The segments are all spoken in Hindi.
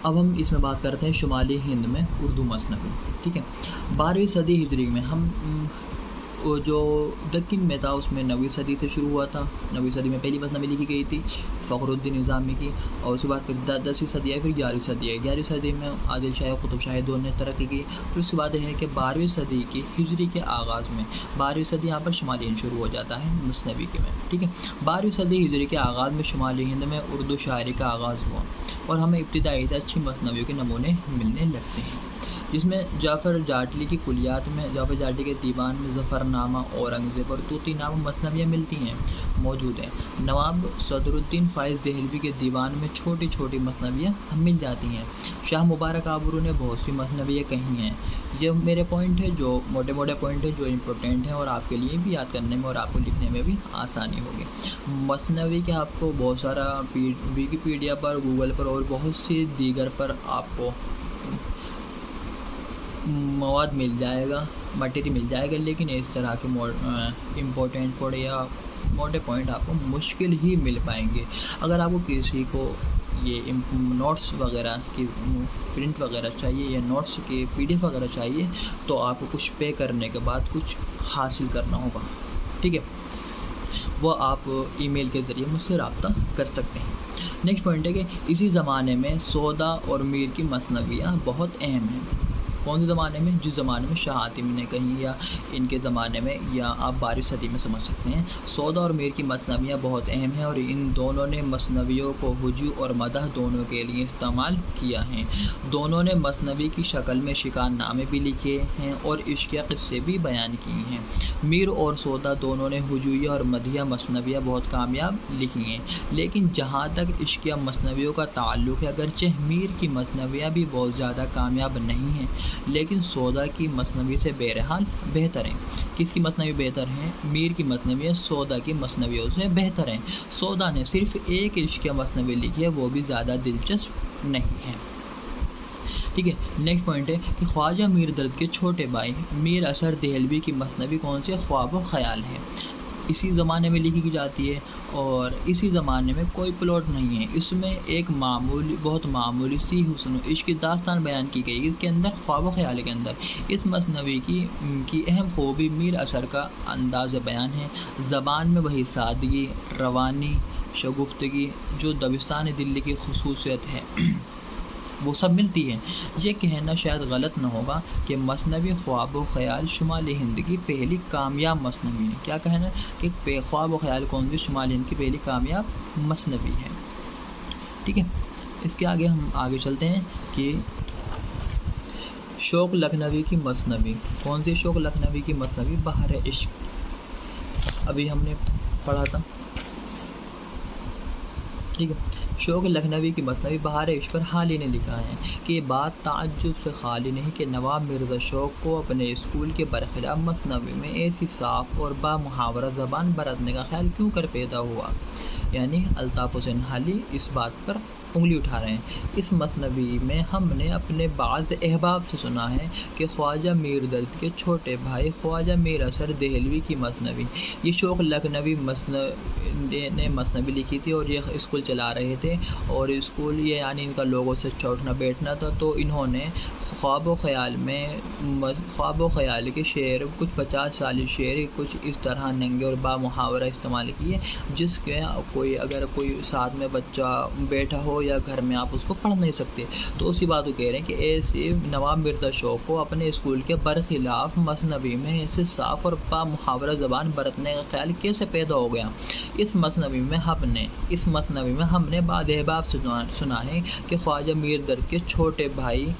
अब हम इसमें बात करते हैं शुमाली हिंद में उर्दू मसनवी। ठीक है, 12वीं सदी हिजरी में हम वो जो दक्कन में था उसमें 9वीं सदी से शुरू हुआ था। 9वीं सदी में पहली मसनवी लिखी गई थी फ़खरुद्दीन निज़ामी की, और उसके बाद फिर 10वीं सदी आई, फिर 11वीं सदी आई। 11वीं सदी में आदिल शाह कुतुब शाह दोनों ने तरक्की की। फिर उसके बाद है कि 12वीं सदी की हिजरी के आगाज़ में, 12वीं सदी यहाँ पर शुमाली हिंद शुरू हो जाता है मसनवी के में। ठीक है, 12वीं सदी हिजरी के आगाज़ में शुमाली हिंद में उर्दू शायरी का आगाज़ हुआ और हमें इब्तिदाई से अच्छी मसनवियों के नमूने मिलने लगते हैं, जिसमें जाफ़र जाटली की कुलियात में, जाफ़र जाटली के दीवान में ज़फ़रनामा, औरंगज़ेब और तूतीनामा मसनवियाँ मिलती हैं, मौजूद हैं। नवाब सदरुद्दीन फ़ाइज़ देहलवी के दीवान में छोटी छोटी मसनवियाँ मिल जाती हैं। शाह मुबारक आबरू ने बहुत सी मसनवियाँ कही हैं। ये मेरे पॉइंट है, जो मोटे मोटे पॉइंट है जो इम्पोर्टेंट हैं और आपके लिए भी याद करने में और आपको लिखने में भी आसानी होगी। मसनवी के आपको बहुत सारा विकिपीडिया पर, गूगल पर और बहुत सी दीगर पर आपको मवाद मिल जाएगा, मटेरियल मिल जाएगा, लेकिन इस तरह के इम्पोर्टेंट पॉइंट या मोटे पॉइंट आपको मुश्किल ही मिल पाएंगे। अगर आपको किसी को ये नोट्स वगैरह की प्रिंट वगैरह चाहिए या नोट्स के PDF वगैरह चाहिए तो आपको कुछ पे करने के बाद कुछ हासिल करना होगा। ठीक है, वो आप ईमेल के ज़रिए मुझसे रब्ता कर सकते हैं। नेक्स्ट पॉइंट है कि इसी ज़माने में सौदा और मीर की मसनवियाँ बहुत अहम हैं। कौन से ज़माने में? जिस ज़माने में शाह हातिम ने कहीं या इनके ज़माने में, या आप 12वीं सदी में समझ सकते हैं। सौदा और मीर की मसनवियाँ बहुत अहम हैं और इन दोनों ने मसनवियों को हुजू और मदह दोनों के लिए इस्तेमाल किया है। दोनों ने मसनवी की शक्ल में शिकारनामे भी लिखे हैं और इश्क़ क़िस्से भी बयान किए हैं। मीर और सौदा दोनों ने हुजूइया और मदहिया मसनवियाँ बहुत कामयाब लिखी हैं, लेकिन जहाँ तक इश्क़ मसनवियों का ताल्लुक़ है, अगरचे मीर की मसनवियाँ भी बहुत ज़्यादा कामयाब नहीं हैं, लेकिन सौदा की मसनवी से बहरहाल बेहतर हैं। किसकी मसनवी बेहतर हैं? मीर की मसनवियाँ सौदा की मसनवियों से बेहतर हैं। सौदा ने सिर्फ़ एक इश्क़ मसनवी लिखी है, वो भी ज़्यादा दिलचस्प नहीं है। ठीक है, नेक्स्ट पॉइंट है कि ख्वाजा मीर दर्द के छोटे भाई मीर असर देहलवी की मसनवी कौन सी? ख्वाब व ख़याल है। इसी ज़माने में लिखी जाती है और इसी ज़माने में कोई प्लॉट नहीं है। इसमें एक बहुत मामूली सी हुस्न इश्क़ की दास्तान बयान की गई। इसके अंदर ख्वाब व ख़याल के अंदर इस मसनवी की अहम खूबी मीर असर का अंदाज़ बयान है। ज़बान में वही सादगी, रवानी, शगुफ्तगी जो दबिस्तान दिल्ली की खुसूसियत है वो सब मिलती है। ये कहना शायद गलत न होगा कि मसनवी ख्वाब व ख़याल शुमाली हिंद की पहली कामयाब मसनवी है। क्या कहना है कि ख्वाब व ख़याल कौन सी शुमाली हिंद की पहली कामयाब मसनवी है। ठीक है, इसके आगे हम आगे चलते हैं कि शौक़ लखनवी की मसनवी कौन सी? शौक़ लखनवी की मसनवी बहार इश्क़, अभी हमने पढ़ा था। ठीक है, शौक़ लखनवी की मसनवी बहार इश्क़ पर हाल ही ने लिखा है कि ये बात ताज्जुब से खाली नहीं कि नवाब मिर्ज़ा शौक़ को अपने स्कूल के बरखिलाफ़ मसनवी में ऐसी साफ़ और बामुहावरा ज़बान बरतने का ख्याल क्यों कर पैदा हुआ। यानी अल्ताफ़ हुसैन हाली इस बात पर उंगली उठा रहे हैं। इस मसनवी में हमने अपने बाज़ अहबाब से सुना है कि ख्वाजा मीर दर्द के छोटे भाई ख्वाजा मीर असर देहलवी की मसनवी, ये शौक़ लखनवी ने मसनवी लिखी थी और ये स्कूल चला रहे थे और स्कूल ये यानी इनका लोगों से उठना बैठना था, तो इन्होंने ख्वाब व ख़याल के शेर कुछ 50 साली शेर कुछ इस तरह नंगे और बामुहावरा इस्तेमाल किए जिसके अगर कोई साथ में बच्चा बैठा हो या घर में आप उसको पढ़ नहीं सकते, तो उसी बात को कह रहे हैं कि ऐसे नवाब मिर्ज़ा शौक़ को अपने स्कूल के बरखिलाफ़ मसनवी में ऐसे साफ़ और बामुहावरा ज़बान बरतने का ख्याल कैसे पैदा हो गया। इस मसनवी में हमने बाद अहबाब से सुना है कि ख्वाजा मीर दर्द के छोटे भाई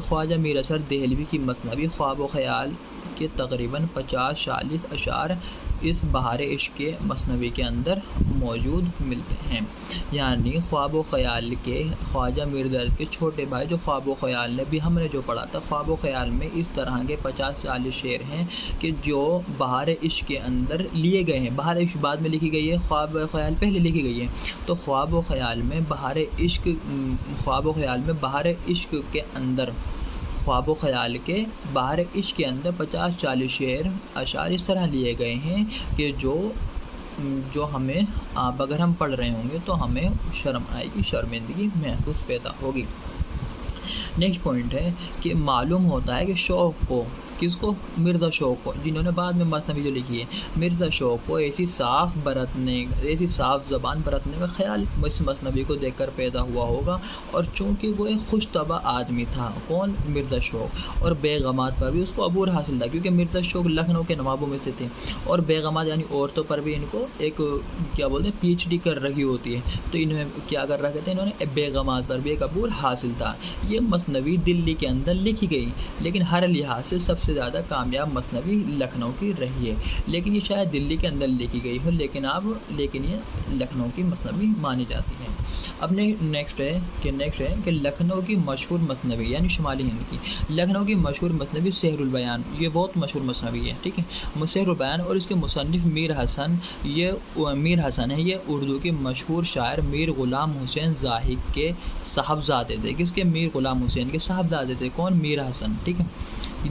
ख्वाजा मीर असर देहलवी की मसनवी ख्वाब व ख़याल के तकरीबन 50-40 अशार इस बहार इश्क़ के मसनवी के अंदर मौजूद मिलते हैं। यानी ख्वाब व ख़याल के ख्वाजा मीर दर्द के छोटे भाई जो ख्वाब व ख़याल ने भी हमने जो पढ़ा था, ख्वाब व ख़याल में इस तरह के 50-40 शेर हैं कि जो बहार इश्क़ के अंदर लिए गए हैं। बहार इश्क़ बाद में लिखी गई है, ख्वाब व ख़याल पहले लिखी गई है। तो ख्वाब व ख़याल में बहार इश्क़ के अंदर ख्वाब व ख़याल के बहार इश्क़ के अंदर 50-40 शेर अशार इस तरह लिए गए हैं कि जो जो हमें अब अगर हम पढ़ रहे होंगे तो हमें शर्म आएगी, शर्मिंदगी महसूस पैदा होगी। नेक्स्ट पॉइंट है कि मालूम होता है कि शौक़ को, किसको, मिर्ज़ा शौक़ को, जिन्होंने बाद में मसनवी जो लिखी है, मिर्ज़ा शौक़ को ऐसी साफ़ ज़बान बरतने का ख्याल इस मसनवी को देखकर पैदा हुआ होगा। और चूँकि वो एक खुश तबा आदमी था, कौन, मिर्ज़ा शौक़, और बेगमात पर भी उसको अबूर हासिल था, क्योंकि मिर्ज़ा शौक़ लखनऊ के नवाबों में से थे, और बेगमात यानी औरतों पर भी इनको एक क्या बोलते हैं PhD कर रखी होती है, तो इन्होंने क्या कर रखे थे, इन्होंने बेगमात पर भी एक अबूर हासिल था। ये मसनवी दिल्ली के अंदर लिखी गई, लेकिन हर लिहाज से सबसे ज़्यादा कामयाब मसनवी लखनऊ की रही है। लेकिन ये शायद दिल्ली के अंदर लिखी गई हो, लेकिन ये लखनऊ की मसनवी मानी जाती है। अब नेक्स्ट है कि लखनऊ की मशहूर मसनवी यानी शुमाली हिंद की लखनऊ की मशहूर मसनवी सेहरुल बयान, ये बहुत मशहूर मसनवी है, ठीक है। सेहरुल बयान, और इसके मुसन्निफ मीर हसन है। ये उर्दू के मशहूर शायर मीर ग़ुलाम हुसैन ज़ाहिद के साहबजादे थे। किसके, मीर ग़ुलाम हुसैन के साहबजादे थे, कौन, मीर हसन, ठीक है।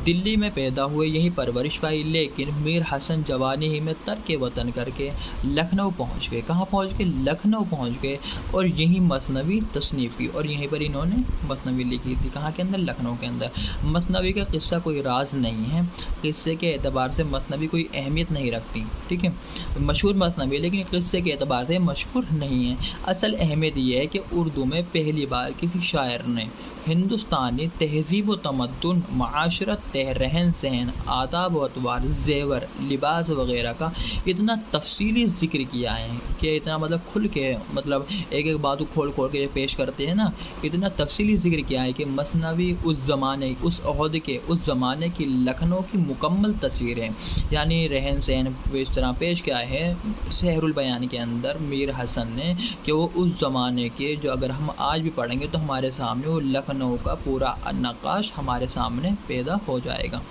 दिल्ली में पैदा हुए, यहीं परवरिश पाई, लेकिन मीर हसन जवानी ही में तर्क वतन करके लखनऊ पहुंच गए। कहाँ पहुंच गए, लखनऊ पहुंच गए, और यहीं मसनवी तसनीफ़ की, और यहीं पर इन्होंने मसनवी लिखी थी। कहाँ के अंदर, लखनऊ के अंदर। मसनवी का किस्सा कोई राज नहीं है, किस्से के एतबार से मसनवी कोई अहमियत नहीं रखती, ठीक है। मशहूर मसनवी, लेकिन किस्से के एतबार से मशहूर नहीं है। असल अहमियत यह है कि उर्दू में पहली बार किसी शायर ने हिंदुस्तानी तहज़ीब व तमद्दुन, माशरत, रहन सहन, आदाब व अतवार, ज़ेवर, लिबास वग़ैरह का इतना तफसीली ज़िक्र किया है कि इतना मतलब खुल के, मतलब एक एक बात खोल के पेश करते हैं ना, इतना तफसीली ज़िक्र किया है कि मसनवी उस ज़माने की लखनऊ की मुकम्मल तस्वीर है, यानी रहन सहन इस तरह पेश किया है सेहरुल बयान के अंदर मीर हसन ने, कि वो उस ज़माने के, जो अगर हम आज भी पढ़ेंगे तो हमारे सामने वो लखनऊ का पूरा नक्काश हमारे सामने पैदा हो जाएगा।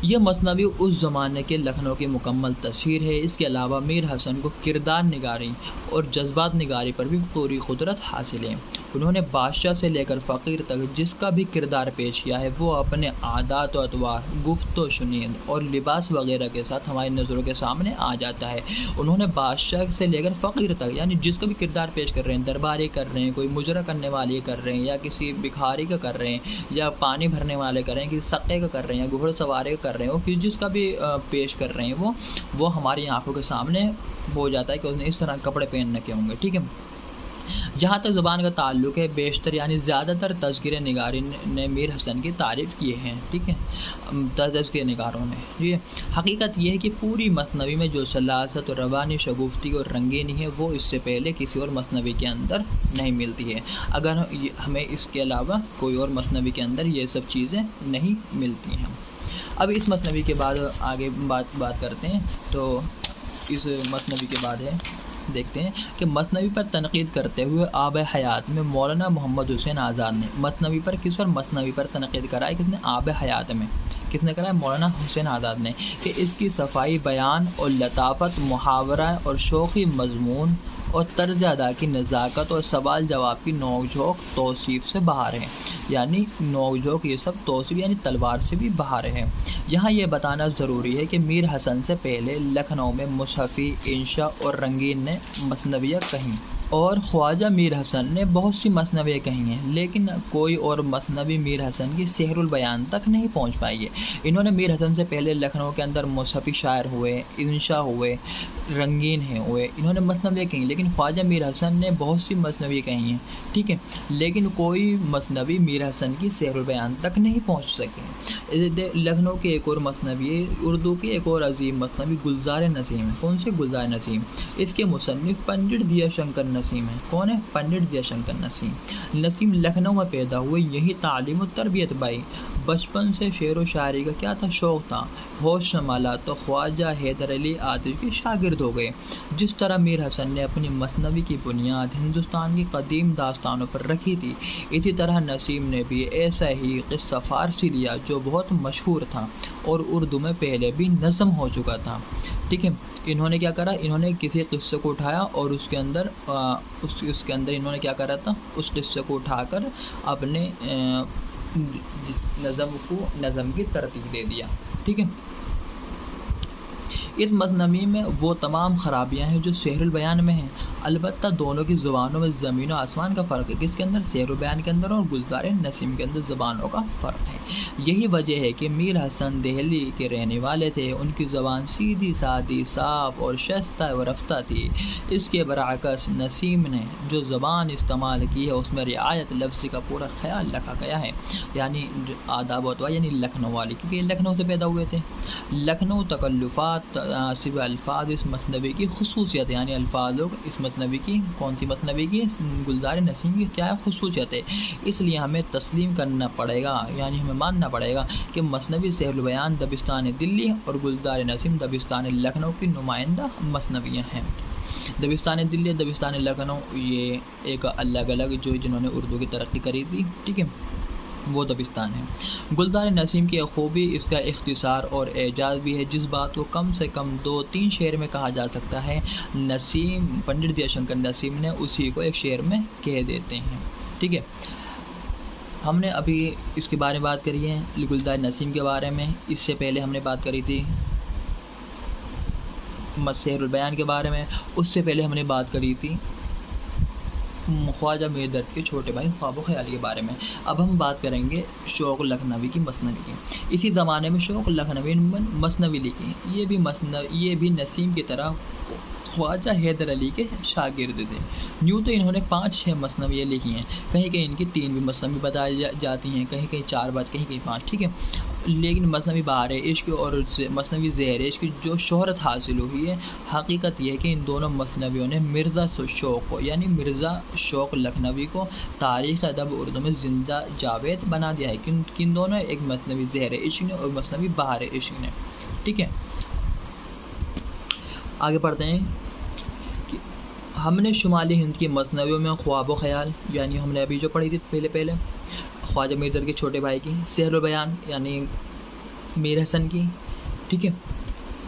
यह मसनवी उस ज़माने के लखनऊ की मुकम्मल तस्वीर है। इसके अलावा मीर हसन को किरदार निगारी और जज्बात निगारी पर भी पूरी कुदरत हासिल है। उन्होंने बादशाह से लेकर फ़कीर तक जिसका भी किरदार पेश किया है, वो अपने आदात व अतवार, गुफ्तो शुनीद और लिबास वगैरह के साथ हमारी नज़रों के सामने आ जाता है। उन्होंने बादशाह से लेकर फ़कीर तक, यानी जिसका भी किरदार पेश कर रहे हैं, दरबारी कर रहे हैं, कोई मुजरा करने वाले कर रहे हैं, या किसी भिखारी का कर रहे हैं, या पानी भरने वाले कर रहे हैं, किसी सक़े का कर रहे हैं, या घुड़सवारी का कर रहे हो, कि जिसका भी पेश कर रहे हैं वो हमारी आंखों के सामने हो जाता है कि उसने इस तरह कपड़े पहन रखे होंगे, ठीक है। जहाँ तक ज़ुबान का ताल्लुक़ है, बेशतर यानी ज़्यादातर तज़किरे निगारी ने मीर हसन की तारीफ़ की है, ठीक है, तज़किरे निगारों ने। ये हकीकत ये है कि पूरी मसनवी में जो सलासत और रवानी, शगुफ्ती और रंगीनी है, वो इससे पहले किसी और मसनवी के अंदर नहीं मिलती है। अगर हमें इसके अलावा कोई और मसनवी के अंदर ये सब चीज़ें नहीं मिलती हैं। अब इस मसनवी के बाद आगे बात करते हैं, तो इस मसनवी के बाद है, देखते हैं कि मसनवी पर तनकीद करते हुए आब हयात में मौलाना मोहम्मद हुसैन आज़ाद ने मसनवी पर मसनवी पर तनकीद कराई, किसने, आब हयात में किसने कराया, मौलाना हुसैन आज़ाद ने, कि इसकी सफाई बयान और लताफ़त, मुहावरा और शौक़ी मजमून और तर्ज अदा की नज़ाकत और सवाल जवाब की नोक झोंक तौसीफ़ से बाहर है। यानी नोक झोंक ये सब तौसीफ़ यानी तलवार से भी बाहर है। यहाँ ये बताना ज़रूरी है कि मीर हसन से पहले लखनऊ में मुसहफ़ी, इंशा और रंगीन ने मसनवियाँ कहीं, और ख्वाजा मीर हसन ने बहुत सी मसनवियाँ कही हैं, लेकिन कोई और मसनवी मीर हसन की सेहरुल बयान तक नहीं पहुँच पाई है। इन्होंने मीर हसन से पहले लखनऊ के अंदर मुसहफ़ी शायर हुए, इंशा हुए, रंगीन हुए, इन्होंने मसनवियाँ कही, लेकिन ख्वाजा मीर हसन ने बहुत सी मसनवियाँ कही हैं, ठीक है, लेकिन कोई मसनवी मीर हसन की सेहरुल बयान तक नहीं पहुँच सके। लखनऊ के एक और मसनवी, उर्दू के एक और अजीम मसनवी गुलजार नसीम, कौन से, गुलजार नसीम, इसके मुसन्निफ पंडित दिया शंकर नसीम है। कौन है, पंडित दियाशंकर नसीम। नसीम लखनऊ में पैदा हुए, यही तालीम और तरबियत पाई। बचपन से शेर व शायरी का क्या था, शौक़ था। होश संभाला तो ख्वाजा हैदर अली आतिश के शागिर्द हो गए। जिस तरह मीर हसन ने अपनी मसनवी की बुनियाद हिंदुस्तान की कदीम दास्तानों पर रखी थी, इसी तरह नसीम ने भी ऐसा ही क़िस्सा फ़ारसी लिया जो बहुत मशहूर था और उर्दू में पहले भी नज़म हो चुका था, ठीक है। इन्होंने क्या करा, इन्होंने किसी क़िस्से को उठाया और उसके अंदर इन्होंने क्या करा था, उस क़िस्से को उठाकर अपने जिस नज़म की तरतीब दे दिया, ठीक है। इस मसनवी में वो तमाम ख़राबियाँ हैं जो शेरुल बयान में हैं। अलबत्ता दोनों की ज़ुबानों में ज़मीन और आसमान का फ़र्क है। किसके अंदर? शेरुल बयान के अंदर और गुलज़ार नसीम के अंदर ज़बानों का फ़र्क है। यही वजह है कि मीर हसन दिल्ली के रहने वाले थे। उनकी ज़बान सीधी सादी साफ़ और शस्ता व रफ्ता थी। इसके बरअक्स नसीम ने जो ज़बान इस्तेमाल की है उसमें रियायत लफ्ज़ी का पूरा ख्याल रखा गया है, यानी आदाब व यानी लखनऊ वाली, क्योंकि लखनऊ से पैदा हुए थे। लखनऊ तकल्लुफ़ात सिवा अल्फाज इस मसनवी की खुसूसियत, यानी अल्फाज इस मसनवी की, कौन सी मसनवी की? गुलज़ार नसीम की क्या है? खुसूसियत है। इसलिए हमें तस्लीम करना पड़ेगा, यानी हमें मानना पड़ेगा कि मसनवी शेरुल बयान दबिस्तान दिल्ली और गुलज़ार नसीम दबिस्तान लखनऊ की नुमाइंदा मसनवियाँ हैं। दबिस्तान दिल्ली, दबिस्तान लखनऊ, ये एक अलग अलग जो जिन्होंने उर्दू की तरक्की करी थी, ठीक है, वो दबिस्तान है। गुलज़ार नसीम की खूबी इसका इख्तिसार और एजाज़ भी है, जिस बात को कम से कम 2-3 शेर में कहा जा सकता है। नसीम, पंडित दयाशंकर नसीम ने उसी को एक शेर में कह देते हैं, ठीक है। हमने अभी इसके बारे में बात करी है, गुलज़ार नसीम के बारे में। इससे पहले हमने बात करी थी शेरुल बयान के बारे में। उससे पहले हमने बात करी थी ख्वाजा मीर दर्द के छोटे भाई ख्वाब ख्याली के बारे में। अब हम बात करेंगे शौक़ लखनवी की मसनवी की। इसी ज़माने में शौक़ लखनवी मसनवी लिखी। ये भी नसीम की तरह ख्वाजा हैदर अली के शागिर्द थे। यूँ तो इन्होंने 5-6 मसनवियाँ लिखी हैं। कहीं कहीं इनकी 3 भी मसनवी बताई जाती हैं, कहीं कहीं 4 बात, कहीं कहीं 5, ठीक है। लेकिन मसनवी बहार इश्क और मसनवी ज़हर इश्क की जो शोहरत हासिल हुई है, हकीकत यह है कि इन दोनों मसनवियों ने मिर्ज़ा शौक़ को, यानी मिर्ज़ा शौक़ लखनवी को तारीख़ अदब उर्दू में ज़िंदा जावेद बना दिया है। किन दोनों? एक मसनवी ज़हर इश्क ने और मसनवी बहार इश्क ने, ठीक है। आगे बढ़ते हैं कि हमने शुमाली हिंद की मसनवियों में ख्वाब ख्याल, यानी हमने अभी जो पढ़ी थी पहले ख्वाजा मीर दर्द के छोटे भाई की, शेरुल बयान यानी मीर हसन की, ठीक है,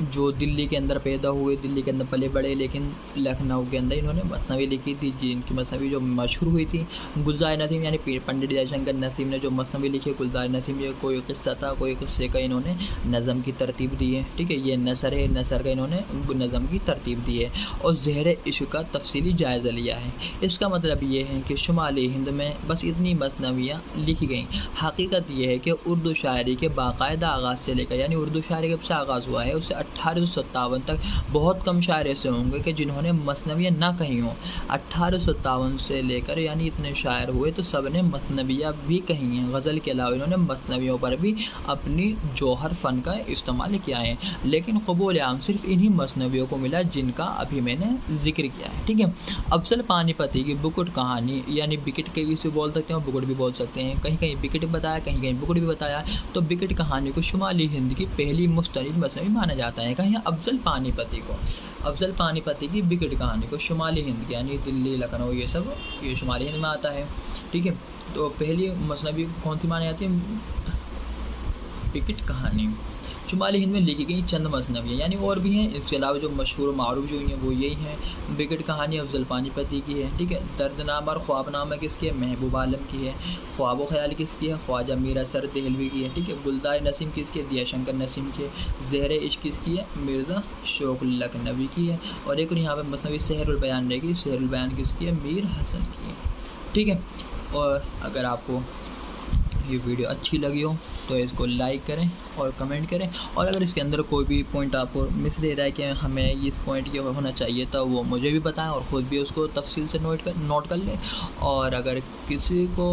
जो दिल्ली के अंदर पैदा हुए, दिल्ली के अंदर पले बड़े, लेकिन लखनऊ के अंदर इन्होंने मसनवी लिखी थी, जिनकी मसनवी जो मशहूर हुई थी। गुलज़ार नसीम यानी पंडित दयाशंकर नसीम ने जो मसनवी लिखी, गुलज़ार नसीम, ये कोई क़िस्सा था, कोई क़िस्से का इन्होंने नज़म की तरतीब दी है, ठीक है। ये नसर है, नसर का इन्होंने नज़म की तरतीब दी है और ज़हर इश्क का तफसीली जायज़ा लिया है। इसका मतलब ये है कि शुमाली हिंद में बस इतनी मसनवियाँ लिखी गई। हकीकत यह है कि उर्दू शायरी के बाकायदा आगाज़ से लेकर, यानी उर्दू शायरी कब से आगाज़ हुआ है, उससे 1857 तक बहुत कम शायर ऐसे होंगे कि जिन्होंने मसनवियाँ ना कही हों। 1857 से लेकर यानी इतने शायर हुए तो सब ने मसनवियाँ भी कही हैं। गज़ल के अलावा इन्होंने मसनवियों पर भी अपनी जौहर फ़न का इस्तेमाल किया है, लेकिन कबूल आम सिर्फ इन्हीं मसनवियों को मिला जिनका अभी मैंने जिक्र किया है, ठीक है। अफजल पानीपती की बुकुट कहानी, यानी बिकट के भी से बोल सकते हैं, बुकुट भी बोल सकते हैं, कहीं कहीं बिकट बताया, कहीं कहीं बुकुट भी बताया। तो बिकट कहानी को शुमाली हिंद की पहली मुस्तनिद मसनवी माना जाता है। कहीं अफजल पानीपती की बिकट कहानी को शुमाली हिंद, यानी दिल्ली, लखनऊ, ये सब ये शुमाली हिंद में आता है, ठीक है। तो पहली मसनवी कौन सी मानी जाती है? बिकट कहानी। शुमाली हिंद में लिखी गई चंद मसनवियाँ, यानी और भी हैं, इसके अलावा जो मशहूर मारूफ जो हैं वो यही हैं। बिकट कहानी अफजल पानीपती की है, ठीक है। दर्दनामा और ख्वाबनामा किसकी है? महबूब आलम की है। ख्वाब ख्याल किसकी है? ख्वाजा मीर असर देहलवी की है, ठीक है। गुलज़ार नसीम किसकी है? दयाशंकर नसीम की है। ज़हर इश्क किसकी है? मिर्ज़ा शौक़ लखनवी की है। और एक यहाँ पर मसनवी शेरुल बयान रहेगी, शेरुल बयान किसकी है? मीर हसन की है, ठीक है। और अगर आपको ये वीडियो अच्छी लगी हो तो इसको लाइक करें और कमेंट करें, और अगर इसके अंदर कोई भी पॉइंट आपको मिस दे रहा है कि हमें इस पॉइंट ये होना चाहिए तो वो मुझे भी बताएं और ख़ुद भी उसको तफसील से नोट कर लें। और अगर किसी को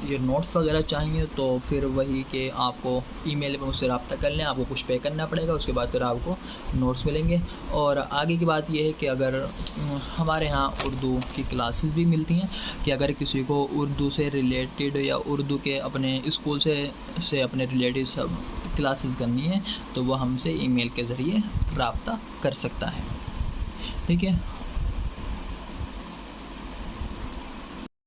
ये नोट्स वगैरह चाहिए तो फिर वही कि आपको ईमेल पर मुझसे रब्ता कर लें, आपको कुछ पे करना पड़ेगा, उसके बाद फिर आपको नोट्स मिलेंगे। और आगे की बात ये है कि अगर हमारे यहाँ उर्दू की क्लासेस भी मिलती हैं, कि अगर किसी को उर्दू से रिलेटेड या उर्दू के अपने स्कूल से अपने रिलेटिव सब क्लासेस करनी है तो वो हमसे ईमेल के ज़रिए रब्ता कर सकता है, ठीक है।